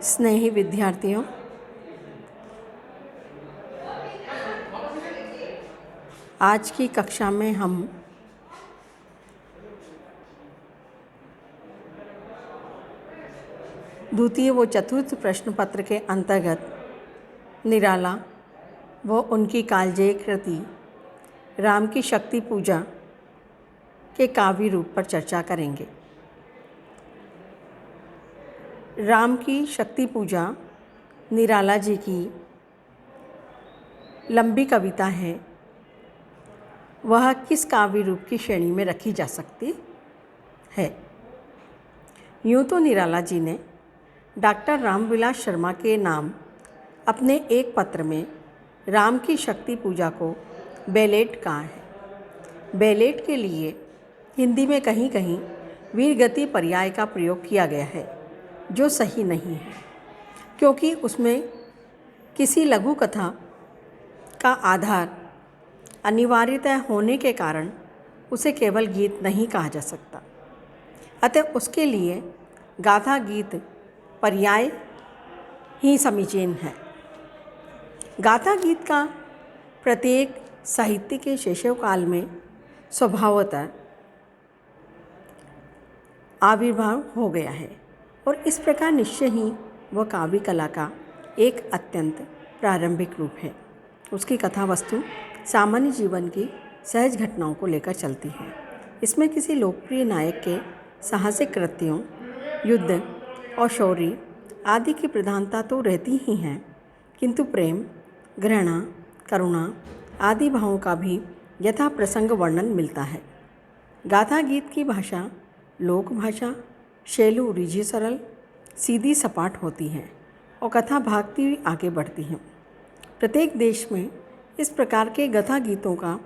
स्नेही विद्यार्थियों, आज की कक्षा में हम द्वितीय व चतुर्थ प्रश्न पत्र के अंतर्गत निराला व उनकी कालजयी कृति राम की शक्ति पूजा के काव्य रूप पर चर्चा करेंगे। राम की शक्ति पूजा निराला जी की लंबी कविता है। वह किस काव्य रूप की श्रेणी में रखी जा सकती है? यूँ तो निराला जी ने डॉक्टर रामविलास शर्मा के नाम अपने एक पत्र में राम की शक्ति पूजा को बैलेट कहा है। बैलेट के लिए हिंदी में कहीं कहीं वीरगति पर्याय का प्रयोग किया गया है, जो सही नहीं है, क्योंकि उसमें किसी लघु कथा का आधार अनिवार्यतः होने के कारण उसे केवल गीत नहीं कहा जा सकता। अतः उसके लिए गाथा गीत पर्याय ही समीचीन है। गाथा गीत का प्रत्येक साहित्य के शैशव काल में स्वभावतः आविर्भाव हो गया है और इस प्रकार निश्चय ही वह काव्य कला का एक अत्यंत प्रारंभिक रूप है। उसकी कथा वस्तु सामान्य जीवन की सहज घटनाओं को लेकर चलती है। इसमें किसी लोकप्रिय नायक के साहसिक कृत्यों, युद्ध और शौर्य आदि की प्रधानता तो रहती ही है, किंतु प्रेम, घृणा, करुणा आदि भावों का भी यथा प्रसंग वर्णन मिलता है। गाथा गीत की भाषा लोक भाषा, शैली रिझी सरल, सीधी सपाट होती है और कथा भागती हुई आगे बढ़ती है। प्रत्येक देश में इस प्रकार के गाथा गीतों का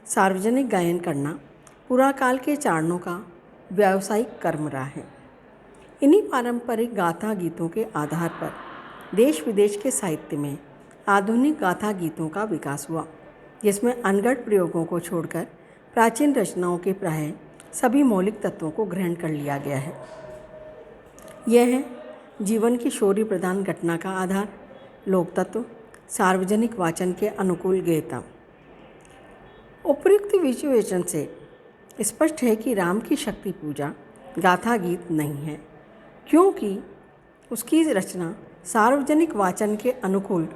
सार्वजनिक गायन करना पुरा काल के चारणों का व्यावसायिक कर्म रहा है। इन्हीं पारंपरिक गाथा गीतों के आधार पर देश विदेश के साहित्य में आधुनिक गाथा गीतों का विकास हुआ, जिसमें अनगढ़ प्रयोगों को छोड़कर प्राचीन रचनाओं के प्राय सभी मौलिक तत्वों को ग्रहण कर लिया गया है। यह है जीवन की शौर्य प्रधान घटना का आधार, लोक तत्व, सार्वजनिक वाचन के अनुकूल गेयता। उपयुक्त विवेचन से स्पष्ट है कि राम की शक्ति पूजा गाथा गीत नहीं है, क्योंकि उसकी रचना सार्वजनिक वाचन के अनुकूल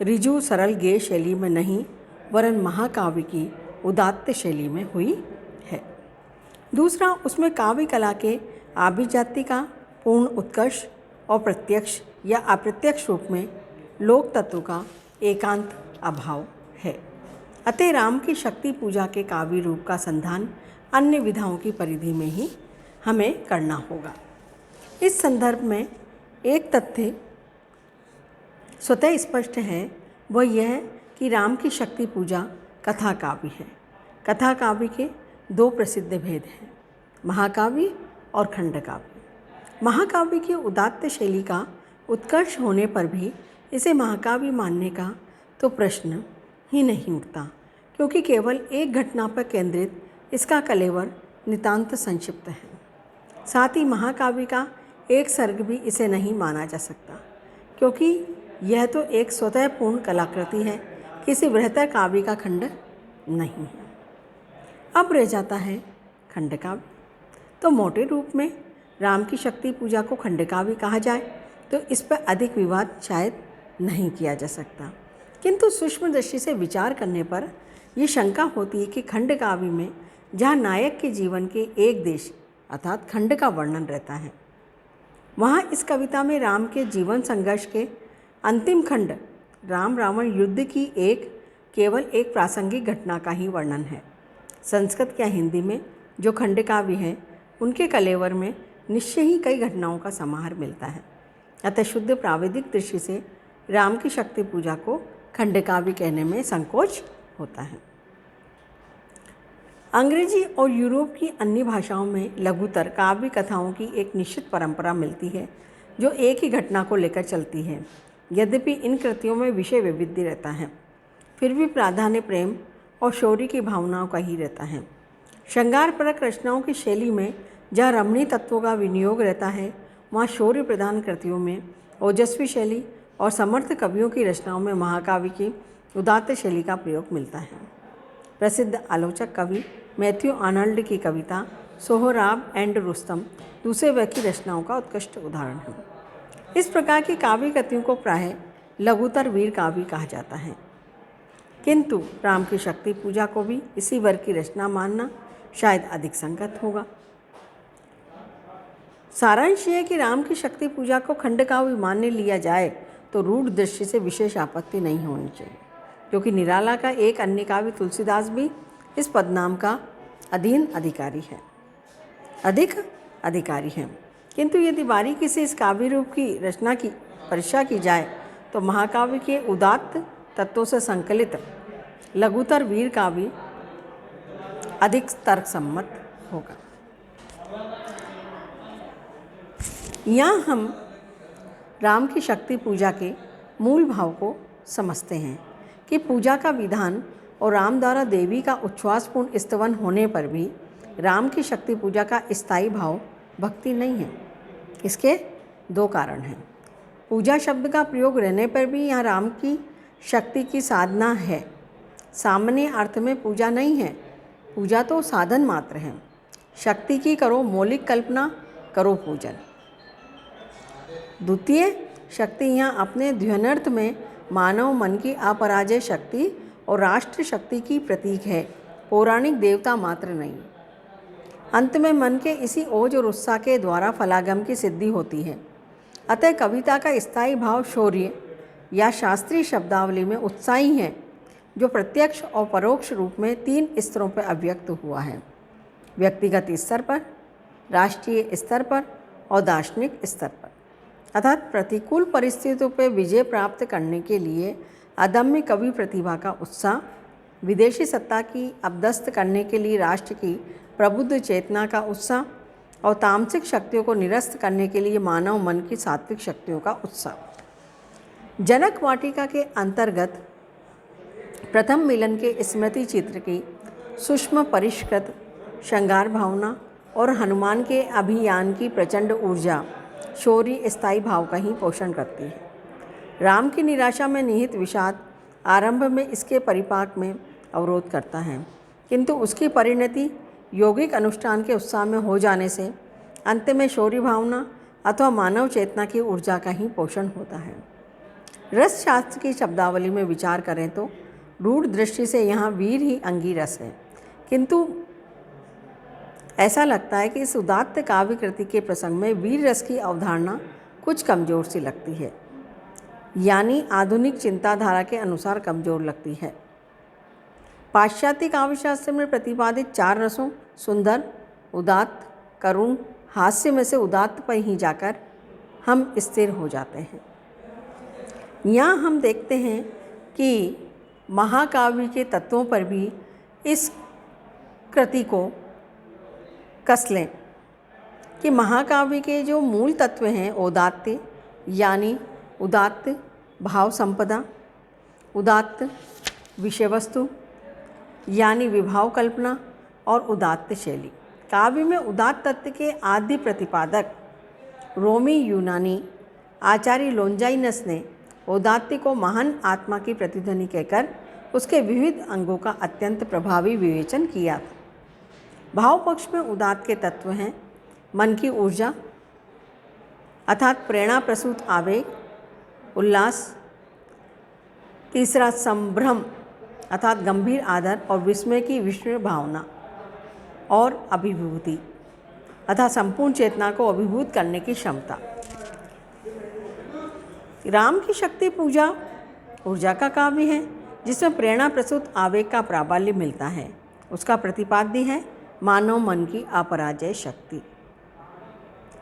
ऋजु सरल गेय शैली में नहीं, वरन महाकाव्य की उदात्त शैली में हुई है। दूसरा, उसमें काव्य कला के आभिजात्य का पूर्ण उत्कर्ष और प्रत्यक्ष या अप्रत्यक्ष रूप में लोक तत्व का एकांत अभाव है। अतः राम की शक्ति पूजा के काव्य रूप का संधान अन्य विधाओं की परिधि में ही हमें करना होगा। इस संदर्भ में एक तथ्य स्वतः स्पष्ट है, वह यह कि राम की शक्ति पूजा कथा काव्य है। कथा काव्य के दो प्रसिद्ध भेद हैं, महाकाव्य और खंडकाव्य। महाकाव्य की उदात्त शैली का उत्कर्ष होने पर भी इसे महाकाव्य मानने का तो प्रश्न ही नहीं उठता, क्योंकि केवल एक घटना पर केंद्रित इसका कलेवर नितांत संक्षिप्त है। साथ ही महाकाव्य का एक सर्ग भी इसे नहीं माना जा सकता, क्योंकि यह तो एक स्वतः पूर्ण कलाकृति है, किसी बृहत्तर काव्य का खंड नहीं है। अब रह जाता है खंडकाव्य। तो मोटे रूप में राम की शक्ति पूजा को खंडकाव्य कहा जाए तो इस पर अधिक विवाद शायद नहीं किया जा सकता, किंतु सूक्ष्म दृष्टि से विचार करने पर यह शंका होती है कि खंडकाव्य में जहाँ नायक के जीवन के एक देश अर्थात खंड का वर्णन रहता है, वहाँ इस कविता में राम के जीवन संघर्ष के अंतिम खंड राम रावण युद्ध की केवल एक प्रासंगिक घटना का ही वर्णन है। संस्कृत या हिंदी में जो खंड काव्य हैं, उनके कलेवर में निश्चय ही कई घटनाओं का समाहार मिलता है। अतः शुद्ध प्राविधिक दृष्टि से राम की शक्ति पूजा को खंड काव्य कहने में संकोच होता है। अंग्रेजी और यूरोप की अन्य भाषाओं में लघुतर काव्य कथाओं की एक निश्चित परंपरा मिलती है, जो एक ही घटना को लेकर चलती है। यद्यपि इन कृतियों में विषय वैविध्य रहता है, फिर भी प्राधान्य प्रेम और शौर्य की भावनाओं का ही रहता है। श्रृंगारपरक रचनाओं की शैली में जहाँ रमणीय तत्वों का विनियोग रहता है, वहाँ शौर्य प्रधान कृतियों में ओजस्वी शैली और समर्थ कवियों की रचनाओं में महाकाव्य की उदात्त शैली का प्रयोग मिलता है। प्रसिद्ध आलोचक कवि मैथ्यू आर्नल्ड की कविता सोहराब एंड रुस्तम दूसरे वर्ग की रचनाओं का उत्कृष्ट उदाहरण है। इस प्रकार की काव्य कृतियों को प्रायः लघुतर वीर काव्य कहा जाता है, किंतु राम की शक्ति पूजा को भी इसी वर्ग की रचना मानना शायद अधिक संगत होगा। सारांश यह है कि राम की शक्ति पूजा को खंडकाव्य मान लिया जाए तो रूढ़ दृष्टि से विशेष आपत्ति नहीं होनी चाहिए, क्योंकि निराला का एक अन्य काव्य तुलसीदास भी इस पदनाम का अधिक अधिकारी है। किंतु यदि बारीकी से इस काव्य रूप की रचना की परीक्षा की जाए तो महाकाव्य के उदात्त तत्वों से संकलित लघुतर वीर काव्य अधिक तर्कसम्मत होगा। यहाँ हम राम की शक्ति पूजा के मूल भाव को समझते हैं कि पूजा का विधान और राम द्वारा देवी का उच्छ्वासपूर्ण स्तवन होने पर भी राम की शक्ति पूजा का स्थायी भाव भक्ति नहीं है। इसके दो कारण हैं। पूजा शब्द का प्रयोग रहने पर भी यहाँ राम की शक्ति की साधना है, सामान्य अर्थ में पूजा नहीं है। पूजा तो साधन मात्र है। शक्ति की करो मौलिक कल्पना, करो पूजन। द्वितीय शक्ति यहाँ अपने ध्वनर्थ में मानव मन की अपराजय शक्ति और राष्ट्र शक्ति की प्रतीक है, पौराणिक देवता मात्र नहीं। अंत में मन के इसी ओज और उत्साह के द्वारा फलागम की सिद्धि होती है। अतः कविता का स्थायी भाव शौर्य या शास्त्रीय शब्दावली में उत्साही है, जो प्रत्यक्ष और परोक्ष रूप में 3 स्तरों पर अभिव्यक्त हुआ है: व्यक्तिगत स्तर पर, राष्ट्रीय स्तर पर और दार्शनिक स्तर पर। अर्थात प्रतिकूल परिस्थितियों पर विजय प्राप्त करने के लिए अदम्य कवि प्रतिभा का उत्साह, विदेशी सत्ता की अपदस्थ करने के लिए राष्ट्र की प्रबुद्ध चेतना का उत्साह और तामसिक शक्तियों को निरस्त करने के लिए मानव मन की सात्विक शक्तियों का उत्साह। जनक वाटिका के अंतर्गत प्रथम मिलन के स्मृति चित्र की सूक्ष्म परिष्कृत श्रृंगार भावना और हनुमान के अभियान की प्रचंड ऊर्जा शौर्य स्थायी भाव का ही पोषण करती है। राम की निराशा में निहित विषाद आरंभ में इसके परिपाक में अवरोध करता है, किंतु उसकी परिणति यौगिक अनुष्ठान के उत्साह में हो जाने से अंत में शौर्य भावना अथवा मानव चेतना की ऊर्जा का ही पोषण होता है। रस शास्त्र की शब्दावली में विचार करें तो रूढ़ दृष्टि से यहाँ वीर ही अंगी रस है, किंतु ऐसा लगता है कि इस उदात्त काव्य कृति के प्रसंग में वीर रस की अवधारणा कुछ कमज़ोर सी लगती है, यानी आधुनिक चिंताधारा के अनुसार कमज़ोर लगती है। पाश्चात्य काव्यशास्त्र में प्रतिपादित 4 रसों सुंदर, उदात्त, करुण, हास्य में से उदात्त पर ही जाकर हम स्थिर हो जाते हैं। यहाँ हम देखते हैं कि महाकाव्य के तत्वों पर भी इस कृति को कस लें कि महाकाव्य के जो मूल तत्व हैं औदात्य, यानी उदात्त भाव संपदा, उदात्त विषय वस्तु यानी विभाव कल्पना और उदात्त शैली। काव्य में उदात्त तत्व के आद्य प्रतिपादक रोमी यूनानी आचार्य लोंजाइनस ने औदात्य को महान आत्मा की प्रतिध्वनि कहकर उसके विविध अंगों का अत्यंत प्रभावी विवेचन किया था। भाव पक्ष में उदात्त के तत्व हैं मन की ऊर्जा अर्थात प्रेरणा प्रसूत आवेग, उल्लास। तीसरा संभ्रम अर्थात गंभीर आदर और विस्मय की विस्मय भावना। और अभिभूति अर्थात संपूर्ण चेतना को अभिभूत करने की क्षमता। राम की शक्ति पूजा ऊर्जा का काव्य है, जिसमें प्रेरणा प्रसूत आवेग का प्राबल्य मिलता है। उसका प्रतिपाद्य है मानव मन की अपराजय शक्ति।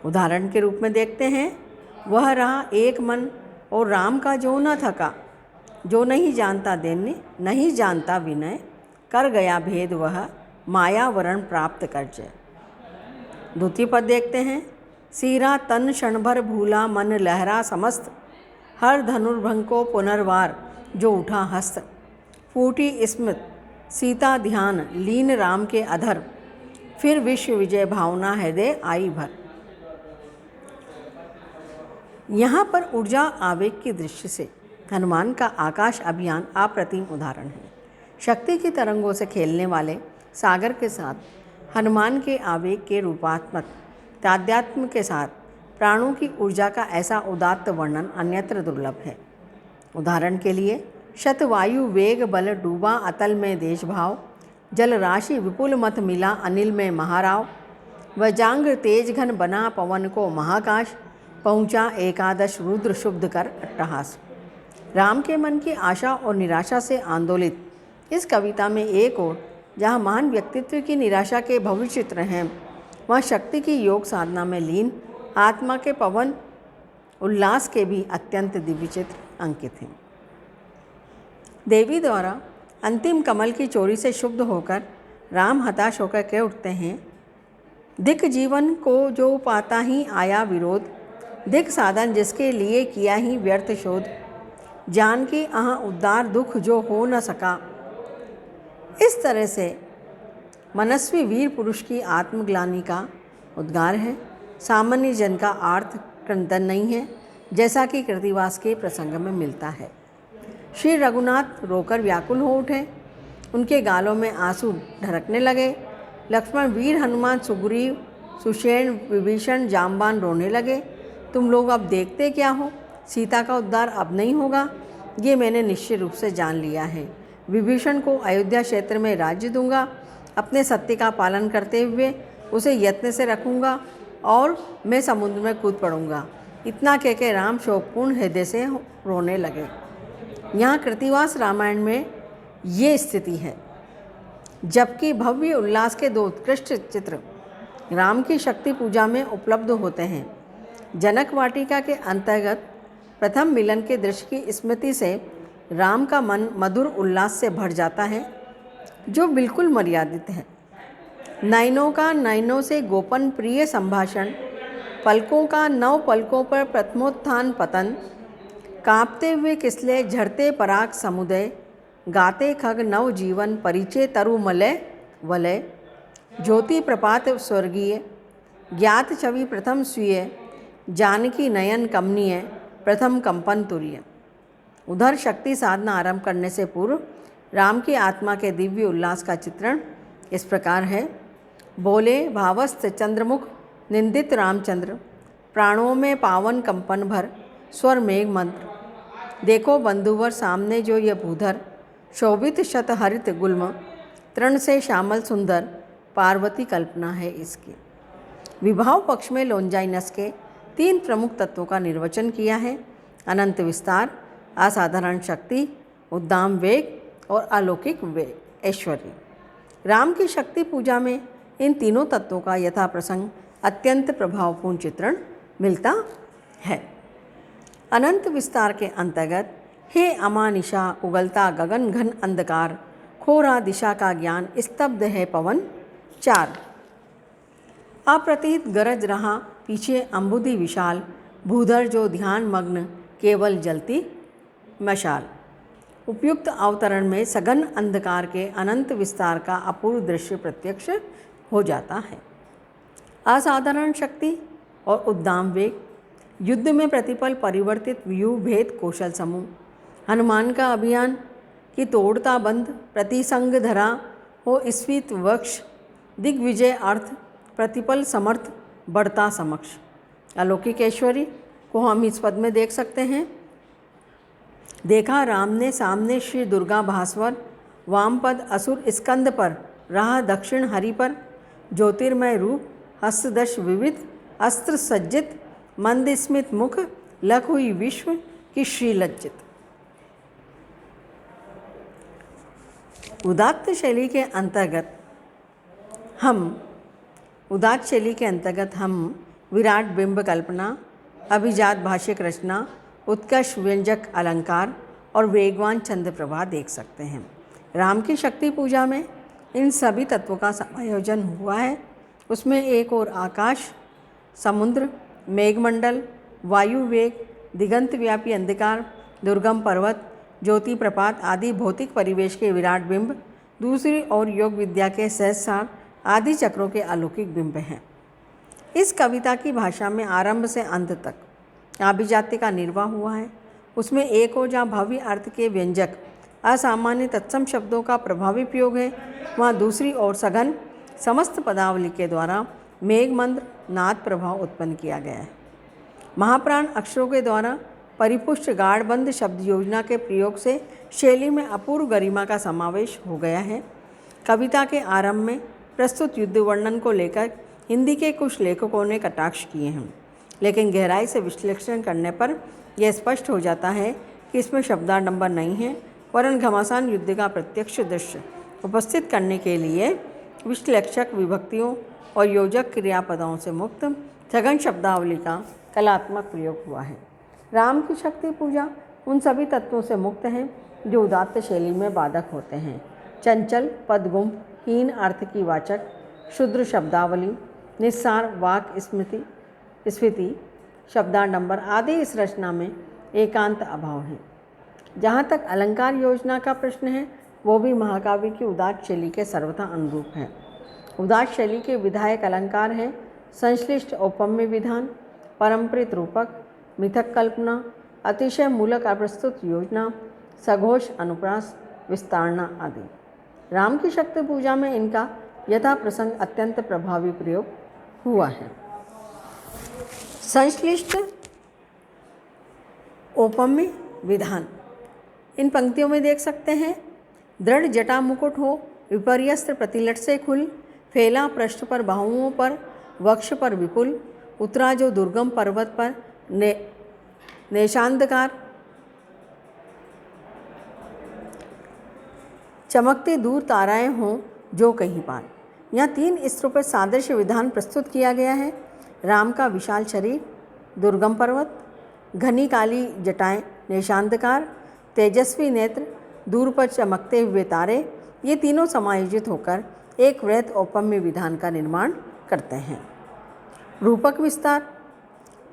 उदाहरण के रूप में देखते हैं, वह रहा एक मन और राम का जो न थका, जो नहीं जानता दैन्य, नहीं जानता विनय, कर गया भेद वह माया वरण प्राप्त कर जय। द्वितीय पद देखते हैं, सीरा तन क्षण भर भूला मन लहरा समस्त, हर धनुर्भंग को पुनर्वार जो उठा हस्त, फूटी स्मृत सीता ध्यान लीन राम के अधर, फिर विश्व विजय भावना हृदय आई भर। यहाँ पर ऊर्जा आवेग की दृष्टि से हनुमान का आकाश अभियान अप्रतिम उदाहरण है। शक्ति की तरंगों से खेलने वाले सागर के साथ हनुमान के आवेग के रूपात्मक तादात्म्य के साथ प्राणों की ऊर्जा का ऐसा उदात्त वर्णन अन्यत्र दुर्लभ है। उदाहरण के लिए शतवायु वेग बल डूबा अतल में देश भाव, जल राशि विपुल मत मिला अनिल में महाराव, वजांग तेज घन बना पवन को महाकाश, पहुँचा एकादश रुद्र शुद्ध कर अट्टहास। राम के मन की आशा और निराशा से आंदोलित इस कविता में एक ओर जहाँ महान व्यक्तित्व की निराशा के भव्य चित्र हैं, वहाँ शक्ति की योग साधना में लीन आत्मा के पवन उल्लास के भी अत्यंत दिव्य चित्र अंकित हैं। देवी द्वारा अंतिम कमल की चोरी से शुद्ध होकर राम हताश होकर कह उठते हैं, दिक जीवन को जो पाता ही आया विरोध, दिक साधन जिसके लिए किया ही व्यर्थ शोध, जान की आह उद्धार दुख जो हो न सका। इस तरह से मनस्वी वीर पुरुष की आत्मग्लानि का उद्गार है। सामान्य जन का आर्थ क्रंदन नहीं है, जैसा कि कृतिवास के प्रसंग में मिलता है। श्री रघुनाथ रोकर व्याकुल हो उठे, उनके गालों में आंसू ढरकने लगे। लक्ष्मण, वीर हनुमान, सुग्रीव, सुषेण, विभीषण, जाम्बान रोने लगे। तुम लोग अब देखते क्या हो? सीता का उद्धार अब नहीं होगा, ये मैंने निश्चित रूप से जान लिया है। विभीषण को अयोध्या क्षेत्र में राज्य दूंगा, अपने सत्य का पालन करते हुए उसे यत्न से रखूंगा और मैं समुद्र में कूद पड़ूंगा। इतना कह के राम शोकपूर्ण हृदय से रोने लगे। यहाँ कृतिवास रामायण में ये स्थिति है, जबकि भव्य उल्लास के दो उत्कृष्ट चित्र राम की शक्ति पूजा में उपलब्ध होते हैं। जनक वाटिका के अंतर्गत प्रथम मिलन के दृश्य की स्मृति से राम का मन मधुर उल्लास से भर जाता है, जो बिल्कुल मर्यादित है। नयनों का नयनों से गोपन प्रिय संभाषण, पलकों का नव पलकों पर प्रथमोत्थान पतन, कांपते हुए किसले झरते पराग समुदय, गाते खग नव जीवन परिचय तरु मलय वलय, ज्योति प्रपात स्वर्गीय, ज्ञात छवि प्रथम स्वीय, जानकी नयन कमनीय, प्रथम कंपन तुर्य। उधर शक्ति साधना आरंभ करने से पूर्व राम की आत्मा के दिव्य उल्लास का चित्रण इस प्रकार है। बोले भावस्त चंद्रमुख निंदित रामचंद्र, प्राणों में पावन कंपन भर स्वर मेघ मंत्र, देखो बंधुवर सामने जो ये भूधर, शोभित शत हरित गुल्म, तृण से श्यामल सुंदर, पार्वती कल्पना है इसकी। विभाव पक्ष में लोंजाइनस के 3 प्रमुख तत्वों का निर्वचन किया है: अनंत विस्तार, असाधारण शक्ति, उद्दाम वेग और अलौकिक ऐश्वर्य। राम की शक्ति पूजा में इन तीनों तत्वों का यथा प्रसंग अत्यंत प्रभावपूर्ण चित्रण मिलता है। अनंत विस्तार के अंतर्गत हे अमानिशा उगलता गगन घन अंधकार, खोरा दिशा का ज्ञान स्तब्ध है पवन 4, अप्रतीत गरज रहा पीछे अम्बुदी विशाल, भूधर जो ध्यान मग्न केवल जलती मशाल। उपयुक्त अवतरण में सघन अंधकार के अनंत विस्तार का अपूर्व दृश्य प्रत्यक्ष हो जाता है। असाधारण शक्ति और उद्दाम वेग, युद्ध में प्रतिपल परिवर्तित व्यूह भेद कौशल समूह, हनुमान का अभियान की तोड़ता बंद, प्रतिसंग धरा हो स्फीत वक्ष, दिग्विजय अर्थ, प्रतिपल समर्थ बढ़ता समक्ष। अलौकिक ऐश्वर्य को हम इस पद में देख सकते हैं। देखा राम ने सामने श्री दुर्गा भास्वर, वाम पद असुर स्कंद पर, रहा दक्षिण हरि पर, ज्योतिर्मय रूप हस्तदश विविध, अस्त्र सज्जित, मंद स्मित मुख, लख हुई विश्व की श्री लज्जित। उदात्त शैली के अंतर्गत हम विराट बिंब कल्पना, अभिजात भाष्यक रचना, उत्कर्ष व्यंजक अलंकार और वेगवान छंद प्रवाह देख सकते हैं। राम की शक्ति पूजा में इन सभी तत्वों का समायोजन हुआ है। उसमें एक और आकाश, समुद्र, मेघमंडल, वायु वेग, दिगंत व्यापी अंधकार, दुर्गम पर्वत, ज्योति प्रपात आदि भौतिक परिवेश के विराट बिंब, दूसरी ओर योग विद्या के सहस्रार आदि चक्रों के अलौकिक बिंब हैं। इस कविता की भाषा में आरंभ से अंत तक आभिजात्य का निर्वाह हुआ है। उसमें एक ओर जहाँ भव्य अर्थ के व्यंजक असामान्य तत्सम शब्दों का प्रभावी प्रयोग है, वहाँ दूसरी ओर सघन समस्त पदावली के द्वारा मेघमंद नाद प्रभाव उत्पन्न किया गया है। महाप्राण अक्षरों के द्वारा परिपुष्ट गाढ़बंद शब्द योजना के प्रयोग से शैली में अपूर्व गरिमा का समावेश हो गया है। कविता के आरंभ में प्रस्तुत युद्ध वर्णन को लेकर हिंदी के कुछ लेखकों ने कटाक्ष किए हैं, लेकिन गहराई से विश्लेषण करने पर यह स्पष्ट हो जाता है कि इसमें शब्दाडंबर नहीं है, वरन घमासान युद्ध का प्रत्यक्ष दृश्य उपस्थित करने के लिए विश्लेषक विभक्तियों और योजक क्रियापदों से मुक्त सघन शब्दावली का कलात्मक प्रयोग हुआ है। राम की शक्ति पूजा उन सभी तत्वों से मुक्त है जो उदात्त शैली में बाधक होते हैं। चंचल पदगुम, हीन अर्थ की वाचक, शुद्र शब्दावली, निस्सार वाक स्फीति, शब्दाडंबर आदि इस रचना में एकांत अभाव है। जहाँ तक अलंकार योजना का प्रश्न है, वो भी महाकाव्य की उदात्त शैली के सर्वथा अनुरूप है। उदात्त शैली के विधायक अलंकार हैं संश्लिष्ट औपम्य विधान, परंपरित रूपक, मिथक कल्पना, अतिशय मूलक अप्रस्तुत योजना, सघोष अनुप्रास, विस्तारना आदि। राम की शक्ति पूजा में इनका यथा प्रसंग अत्यंत प्रभावी प्रयोग हुआ है। संश्लिष्ट औपम्य विधान इन पंक्तियों में देख सकते हैं। दृढ़ जटा मुकुट हो, विपर्यस्त्र प्रतिलट से खुल, फैला पृष्ठ पर बाहुओं पर, वक्ष पर विपुल, उतरा जो दुर्गम पर्वत पर, नेशांधकार, चमकते दूर ताराएं हों जो कहीं पार। यहाँ 3 स्तरों पर सादृश्य विधान प्रस्तुत किया गया है। राम का विशाल शरीर, दुर्गम पर्वत, घनी काली जटाएं, नेशांधकार, तेजस्वी नेत्र, दूर पर चमकते हुए तारे, ये तीनों समायोजित होकर एक वृहत औपम्य विधान का निर्माण करते हैं। रूपक विस्तार,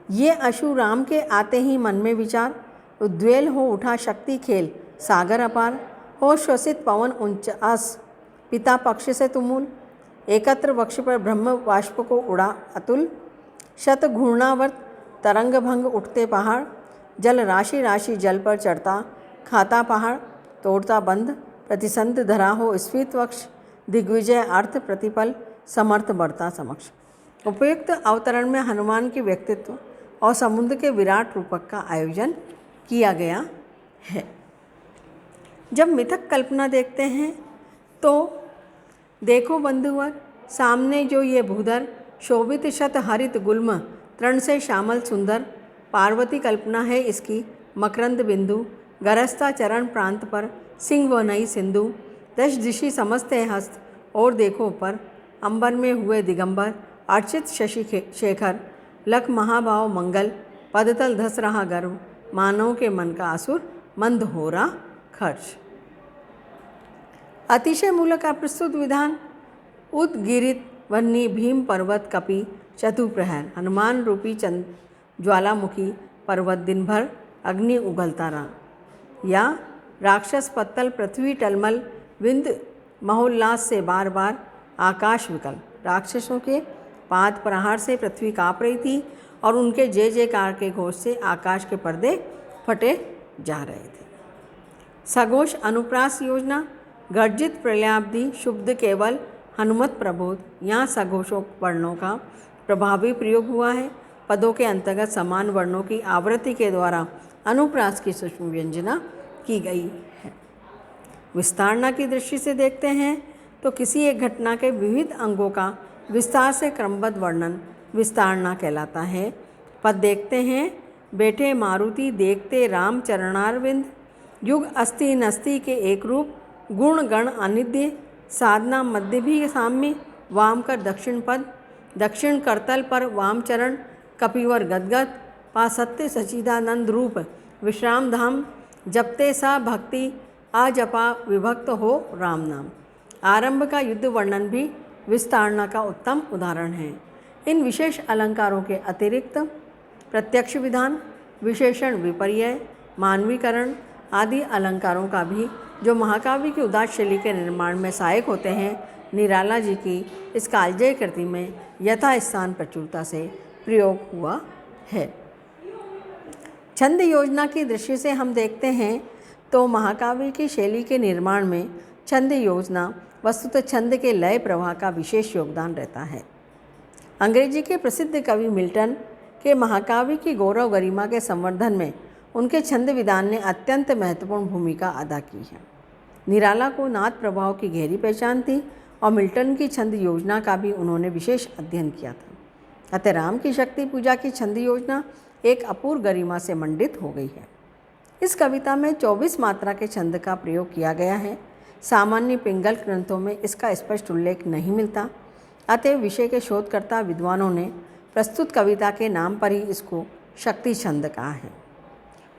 ये अशु राम के आते ही मन में विचार, उद्वेल हो उठा शक्ति खेल सागर अपार, हो श्वसित पवन उंचास पिता पक्ष से तुमुल, एकत्र वक्ष पर ब्रह्म बाष्प को उड़ा अतुल, शत घूर्णावर्त तरंग भंग उठते पहाड़, जल राशि राशि जल पर चढ़ता खाता पहाड़, तोड़ता बंध प्रतिसंध धरा हो स्फीत वक्ष, दिग्विजय अर्थ प्रतिपल समर्थ बढ़ता समक्ष। उपयुक्त अवतरण में हनुमान के व्यक्तित्व और समुद्र के विराट रूपक का आयोजन किया गया है। जब मिथक कल्पना देखते हैं तो देखो बंधुवर, सामने जो ये भूधर, शोभित शत हरित गुल्म, तृण से श्यामल सुंदर, पार्वती कल्पना है इसकी मकरंद बिंदु, गरजता चरण प्रांत पर, सिंह व नई सिंधु, दश दिशि समस्त है हस्त, और देखो ऊपर, अंबर में हुए दिगंबर, अर्चित शशि शेखर, लख महाभाव मंगल, पदतल धस रहा गर्व, मानव के मन का असुर मंद हो रहा खर्च। अतिशय मूलक अप्रस्तुत विधान, उद्गिरित वन्नी भीम पर्वत कपि चतुप्रहर, हनुमान रूपी चंद ज्वालामुखी पर्वत दिन भर अग्नि उगलता रहा, या राक्षस पत्तल पृथ्वी टलमल, विंद महोल्लास से बार बार आकाश विकल, राक्षसों के पाद प्रहार से पृथ्वी काँप रही थी और उनके जय जयकार के घोष से आकाश के पर्दे फटे जा रहे थे। सघोष अनुप्रास योजना, गर्जित प्रलयाब्धि शुद्ध केवल हनुमत प्रबोध, यहाँ सघोषों वर्णों का प्रभावी प्रयोग हुआ है। पदों के अंतर्गत समान वर्णों की आवृत्ति के द्वारा अनुप्रास की सूक्ष्म व्यंजना की गई है। विस्तारना की दृष्टि से देखते हैं तो किसी एक घटना के विविध अंगों का विस्तार से क्रमबद्ध वर्णन विस्तारना कहलाता है। पद देखते हैं, बैठे मारुति देखते राम चरणारविंद, युग अस्ति नस्ति के एक रूप, गुण गण अनिद्य, साधना मध्य भी साम्य, वाम कर दक्षिण पद, दक्षिण करतल पर वाम चरण, कपिवर गदगद, पासत्य सचिदानंद रूप, विश्राम धाम, जपते सा भक्ति आजपा विभक्त हो राम नाम। आरंभ का युद्ध वर्णन भी विस्तारना का उत्तम उदाहरण है। इन विशेष अलंकारों के अतिरिक्त प्रत्यक्ष विधान, विशेषण विपर्यय, मानवीकरण आदि अलंकारों का भी जो महाकाव्य की उदात्त शैली के निर्माण में सहायक होते हैं, निराला जी की इस कालजयी कृति में यथास्थान प्रचुरता से प्रयोग हुआ है। छंद योजना की दृष्टि से हम देखते हैं तो महाकाव्य की शैली के निर्माण में छंद योजना वस्तुतः छंद के लय प्रवाह का विशेष योगदान रहता है। अंग्रेजी के प्रसिद्ध कवि मिल्टन के महाकाव्य की गौरव गरिमा के संवर्धन में उनके छंद विधान ने अत्यंत महत्वपूर्ण भूमिका अदा की है। निराला को नाद प्रभाव की गहरी पहचान थी और मिल्टन की छंद योजना का भी उन्होंने विशेष अध्ययन किया था। अतः राम की शक्ति पूजा की छंद योजना एक अपूर्व गरिमा से मंडित हो गई है। इस कविता में 24 मात्रा के छंद का प्रयोग किया गया है। सामान्य पिंगल ग्रंथों में इसका स्पष्ट उल्लेख नहीं मिलता। अतएव विषय के शोधकर्ता विद्वानों ने प्रस्तुत कविता के नाम पर ही इसको शक्ति छंद कहा है।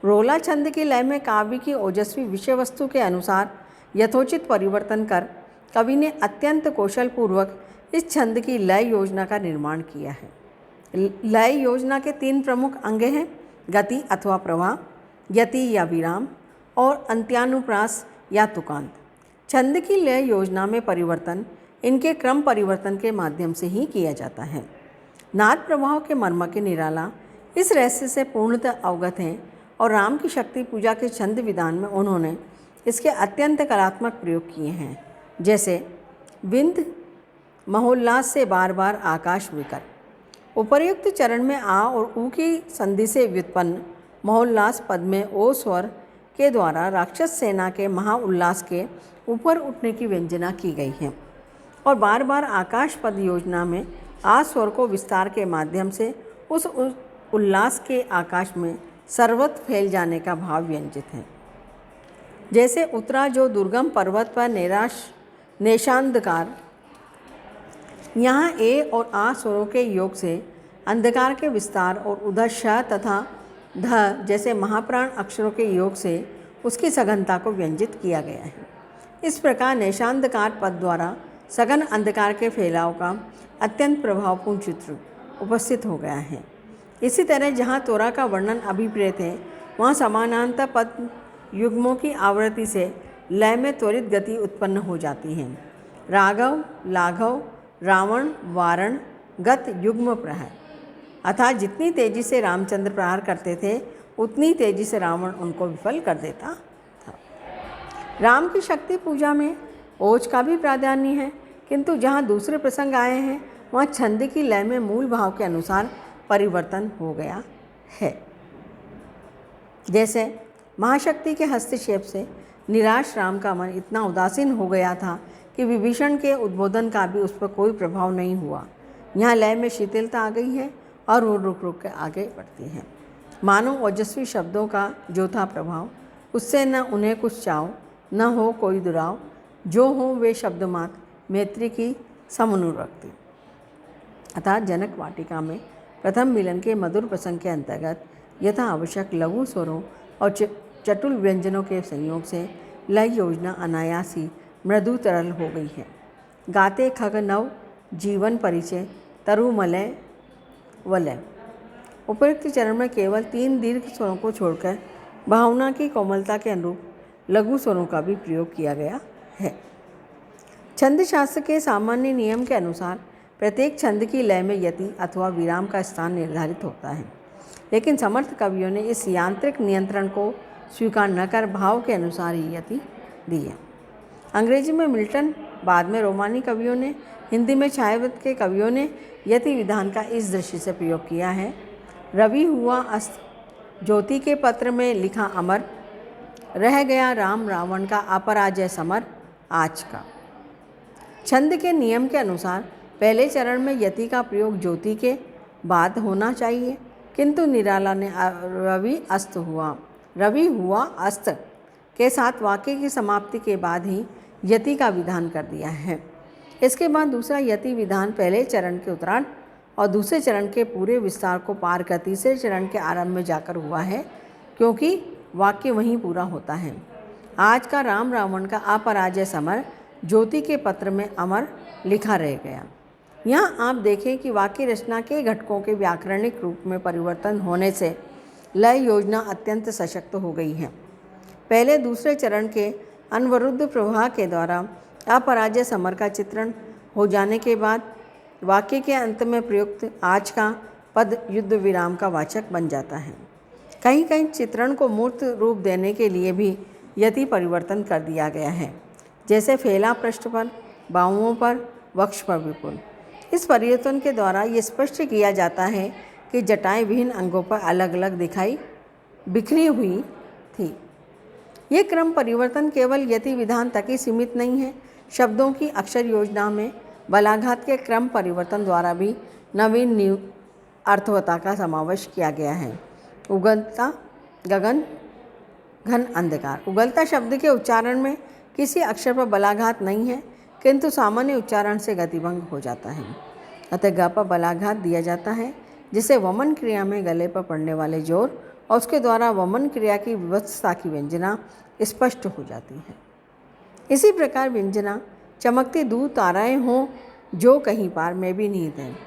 रोला छंद की लय में काव्य की ओजस्वी विषय वस्तु के अनुसार यथोचित परिवर्तन कर कवि ने अत्यंत कौशलपूर्वक इस छंद की लय योजना का निर्माण किया है। लय योजना के 3 प्रमुख अंग हैं: गति अथवा प्रवाह, यति या विराम और अंत्यानुप्रास या तुकांत। छंद की लय योजना में परिवर्तन इनके क्रम परिवर्तन के माध्यम से ही किया जाता है। नाद प्रभाव के मर्म के निराला इस रहस्य से पूर्णतः अवगत हैं और राम की शक्ति पूजा के छंद विधान में उन्होंने इसके अत्यंत कलात्मक प्रयोग किए हैं, जैसे विंद महोल्लास से बार बार आकाश विकर। उपर्युक्त चरण में आ और ऊ की संधि से व्युत्पन्न महोल्लास पद में ओ स्वर के द्वारा राक्षस सेना के महाउल्लास के ऊपर उठने की व्यंजना की गई है और बार बार आकाश पद योजना में आ स्वर को विस्तार के माध्यम से उस उल्लास के आकाश में सर्वत्र फैल जाने का भाव व्यंजित है। जैसे उतरा जो दुर्गम पर्वत पर नेशांधकार, यहाँ ए और आ स्वरों के योग से अंधकार के विस्तार और उधर श तथा ध जैसे महाप्राण अक्षरों के योग से उसकी सघनता को व्यंजित किया गया है। इस प्रकार नेशांधकार पद द्वारा सघन अंधकार के फैलाव का अत्यंत प्रभावपूर्ण चित्र उपस्थित हो गया है। इसी तरह जहाँ तोरा का वर्णन अभिप्रेत है, वहाँ समानांतर पद युग्मों की आवृत्ति से लय में त्वरित गति उत्पन्न हो जाती है। राघव, लाघव, रावण, वारण, गत युग्म प्रहर, अर्थात जितनी तेजी से रामचंद्र प्रहार करते थे उतनी तेजी से रावण उनको विफल कर देता था। राम की शक्ति पूजा में ओज का भी प्राधान्य है, किंतु जहाँ दूसरे प्रसंग आए हैं वहाँ छंद की लय में मूल भाव के अनुसार परिवर्तन हो गया है। जैसे महाशक्ति के हस्तक्षेप से निराश राम का मन इतना उदासीन हो गया था कि विभीषण के उद्बोधन का भी उस पर कोई प्रभाव नहीं हुआ। यहाँ लय में शिथिलता आ गई है और वो रुक रुक के आगे बढ़ती है। मानो ओजस्वी शब्दों का जो था प्रभाव, उससे न उन्हें कुछ चाव, न हो कोई दुराव, जो हो वे शब्द मात्र मैत्री की समनुरक्ति। अर्थात जनक वाटिका में प्रथम मिलन के मधुर प्रसंग के अंतर्गत यथा आवश्यक लघु स्वरों और चटुल व्यंजनों के संयोग से लय योजना अनायासी मृदु तरल हो गई है। गाते खग नव जीवन परिचय तरुमलय वलय। उपयुक्त चरण में केवल 3 दीर्घ स्वरों को छोड़कर भावना की कोमलता के अनुरूप लघु स्वरों का भी प्रयोग किया गया है। छंद शास्त्र के सामान्य नियम के अनुसार प्रत्येक छंद की लय में यति अथवा विराम का स्थान निर्धारित होता है, लेकिन समर्थ कवियों ने इस यांत्रिक नियंत्रण को स्वीकार न कर भाव के अनुसार ही यति दी है। अंग्रेजी में मिल्टन, बाद में रोमानी कवियों ने, हिंदी में छायावत के कवियों ने यति विधान का इस दृष्टि से प्रयोग किया है। रवि हुआ अस्त, ज्योति के पत्र में लिखा अमर, रह गया राम रावण का अपराजय समर आज का। छंद के नियम के अनुसार पहले चरण में यति का प्रयोग ज्योति के बाद होना चाहिए, किंतु निराला ने रवि हुआ अस्त के साथ वाक्य की समाप्ति के बाद ही यति का विधान कर दिया है। इसके बाद दूसरा यति विधान पहले चरण के उत्तरार्ध और दूसरे चरण के पूरे विस्तार को पार कर तीसरे चरण के आरंभ में जाकर हुआ है, क्योंकि वाक्य वहीं पूरा होता है। आज का राम रावण का अपराजय समर ज्योति के पत्र में अमर लिखा रह गया। यहाँ आप देखें कि वाक्य रचना के घटकों के व्याकरणिक रूप में परिवर्तन होने से लय योजना अत्यंत सशक्त हो गई है। पहले दूसरे चरण के अनवरुद्ध प्रवाह के द्वारा अपराजय समर का चित्रण हो जाने के बाद वाक्य के अंत में प्रयुक्त आज का पद युद्ध विराम का वाचक बन जाता है। कहीं कहीं चित्रण को मूर्त रूप देने के लिए भी यति परिवर्तन कर दिया गया है, जैसे फैला पृष्ठ पर, बाहुओं पर, वक्ष पर विपुल। इस परिवर्तन के द्वारा ये स्पष्ट किया जाता है कि जटाएं विभिन्न अंगों पर अलग अलग दिखाई बिखरी हुई थी। ये क्रम परिवर्तन केवल यति विधान तक ही सीमित नहीं है। शब्दों की अक्षर योजना में बलाघात के क्रम परिवर्तन द्वारा भी नवीन अर्थवता का समावेश किया गया है। उगलता, गगन, घन, अंधकार। उगलता शब्द के उच्चारण में किसी अक्षर पर बलाघात नहीं है, किंतु सामान्य उच्चारण से गतिभंग हो जाता है, अतः ग पर बलाघात दिया जाता है, जिसे वमन क्रिया में गले पर पड़ने वाले जोर और उसके द्वारा वमन क्रिया की विवत्सता की व्यंजना स्पष्ट हो जाती है। इसी प्रकार व्यंजना चमकती दूध ताराएं हों जो कहीं पार में भी निहित हैं।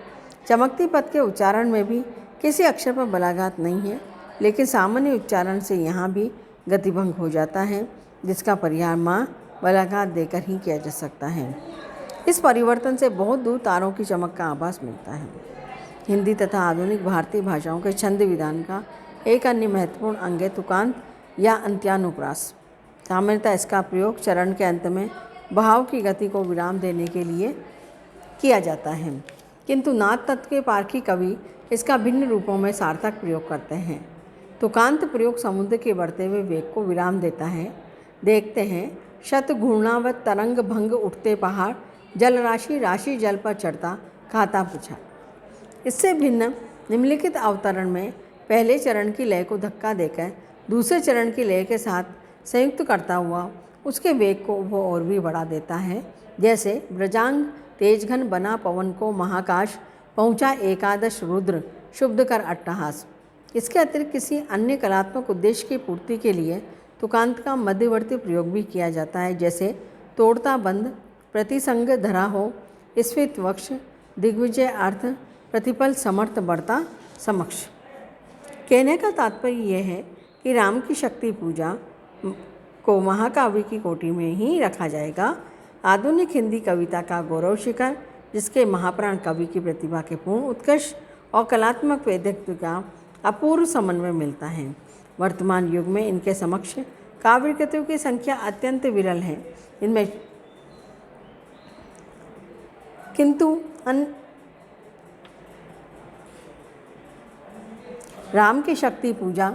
चमकती पद के उच्चारण में भी किसी अक्षर पर बलाघात नहीं है, लेकिन सामान्य उच्चारण से यहाँ भी गतिभंग हो जाता है, जिसका परिहार माँ बलाघात देकर ही किया जा सकता है। इस परिवर्तन से बहुत दूर तारों की चमक का आभास मिलता है। हिंदी तथा आधुनिक भारतीय भाषाओं के छंद विधान का एक अन्य महत्वपूर्ण अंग है तुकांत या अंत्यानुप्रास। सामान्यतः इसका प्रयोग चरण के अंत में भाव की गति को विराम देने के लिए किया जाता है, किंतु नाद तत्व के पारखी कवि इसका भिन्न रूपों में सार्थक प्रयोग करते हैं। तुकांत प्रयोग समुद्र के बढ़ते हुए वेग को विराम देता है। देखते हैं, शत घूर्णावत तरंग भंग उठते पहाड़, जल राशि राशि जल पर चढ़ता खाता पूछा। इससे भिन्न निम्नलिखित अवतरण में पहले चरण की लय को धक्का देकर दूसरे चरण की लय के साथ संयुक्त करता हुआ उसके वेग को वो और भी बढ़ा देता है, जैसे ब्रजांग तेजघन बना पवन को महाकाश, पहुँचा एकादश रुद्र शुद्ध कर अट्टहास। इसके अतिरिक्त किसी अन्य कलात्मक उद्देश्य की पूर्ति के लिए तुकांत का मध्यवर्ती प्रयोग भी किया जाता है, जैसे तोड़ता बंद, प्रतिसंग धरा हो, स्फीत वक्ष, दिग्विजय अर्थ, प्रतिपल समर्थ बढ़ता समक्ष। कहने का तात्पर्य यह है कि राम की शक्ति पूजा को महाकाव्य की कोटि में ही रखा जाएगा। आधुनिक हिंदी कविता का गौरव शिखर, जिसके महाप्राण कवि की प्रतिभा के पूर्ण उत्कर्ष और कलात्मक व्यक्तित्व का अपूर्व समन्वय मिलता है। वर्तमान युग में इनके समक्ष काव्य कृतियों की संख्या अत्यंत विरल है। इनमें किंतु राम की शक्ति पूजा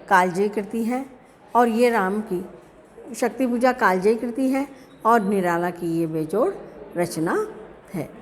कालजयी कृति है और ये राम की शक्ति पूजा कालजयी कृति है और निराला की ये बेजोड़ रचना है।